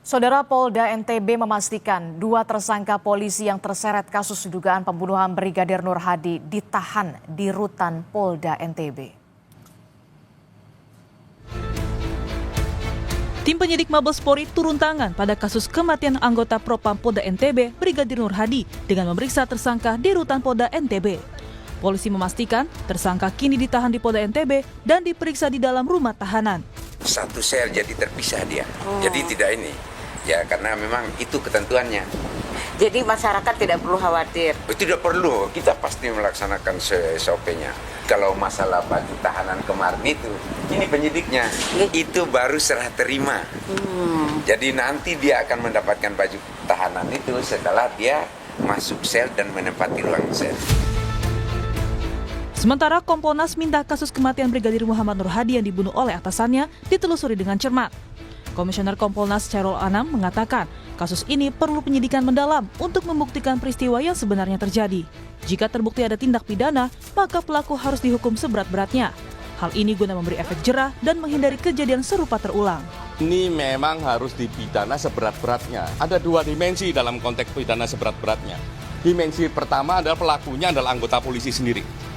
Saudara Polda NTB memastikan 2 tersangka polisi yang terseret kasus dugaan pembunuhan Brigadir Nur Hadi ditahan di rutan Polda NTB. Tim penyidik Mabes Polri turun tangan pada kasus kematian anggota Propam Polda NTB Brigadir Nur Hadi dengan memeriksa tersangka di rutan Polda NTB. Polisi memastikan tersangka kini ditahan di Polda NTB dan diperiksa di dalam rumah tahanan. Satu sel jadi terpisah dia, jadi tidak ini. Ya karena memang itu ketentuannya. Jadi masyarakat tidak perlu khawatir? Tidak perlu, kita pasti melaksanakan SOP-nya. Kalau masalah baju tahanan kemarin itu, ini penyidiknya, itu baru serah terima. Jadi nanti dia akan mendapatkan baju tahanan itu setelah dia masuk sel dan menempati ruang sel. Sementara Kompolnas minta kasus kematian Brigadir Muhammad Nur Hadi yang dibunuh oleh atasannya ditelusuri dengan cermat. Komisioner Kompolnas Chairul Anam mengatakan kasus ini perlu penyidikan mendalam untuk membuktikan peristiwa yang sebenarnya terjadi. Jika terbukti ada tindak pidana, maka pelaku harus dihukum seberat-beratnya. Hal ini guna memberi efek jerah dan menghindari kejadian serupa terulang. Ini memang harus dipidana seberat-beratnya. Ada 2 dimensi dalam konteks pidana seberat-beratnya. Dimensi pertama adalah pelakunya adalah anggota polisi sendiri.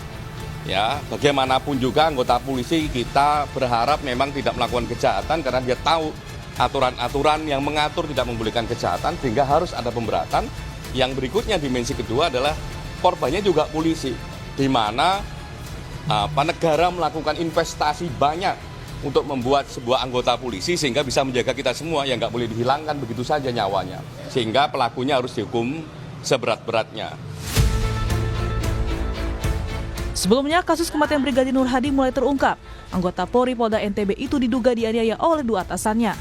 Ya, bagaimanapun juga anggota polisi kita berharap memang tidak melakukan kejahatan karena dia tahu aturan-aturan yang mengatur tidak membolehkan kejahatan sehingga harus ada pemberatan. Yang berikutnya dimensi kedua adalah korbannya juga polisi, di mana negara melakukan investasi banyak untuk membuat sebuah anggota polisi sehingga bisa menjaga kita semua yang nggak boleh dihilangkan begitu saja nyawanya. Sehingga pelakunya harus dihukum seberat-beratnya. Sebelumnya, kasus kematian Brigadir Nur Hadi mulai terungkap. Anggota Polri Polda NTB itu diduga dianiaya oleh 2 atasannya.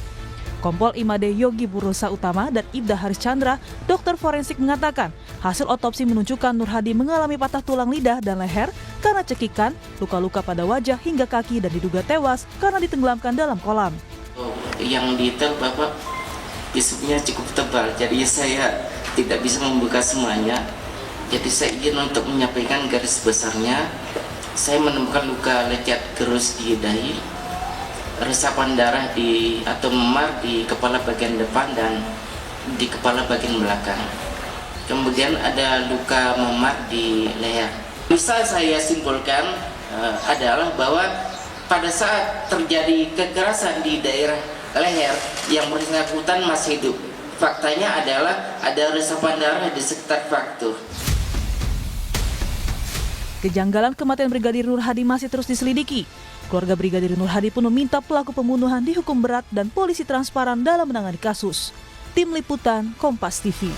Kompol Imade Yogi Burosa Utama dan Ibda Haris Chandra, dokter forensik mengatakan hasil otopsi menunjukkan Nur Hadi mengalami patah tulang lidah dan leher karena cekikan, luka-luka pada wajah hingga kaki dan diduga tewas karena ditenggelamkan dalam kolam. Yang detail Bapak, isupnya cukup tebal, jadi saya tidak bisa membuka semuanya. Jadi saya ingin untuk menyampaikan garis besarnya, saya menemukan luka lecet gerus di dahi, resapan darah atau memar di kepala bagian depan dan di kepala bagian belakang. Kemudian ada luka memar di leher. Bisa saya simpulkan adalah bahwa pada saat terjadi kekerasan di daerah leher yang bersangkutan masih hidup. Faktanya adalah ada resapan darah di sekitar fraktur. Kejanggalan kematian Brigadir Nur Hadi masih terus diselidiki. Keluarga Brigadir Nur Hadi pun meminta pelaku pembunuhan dihukum berat dan polisi transparan dalam menangani kasus. Tim Liputan Kompas TV.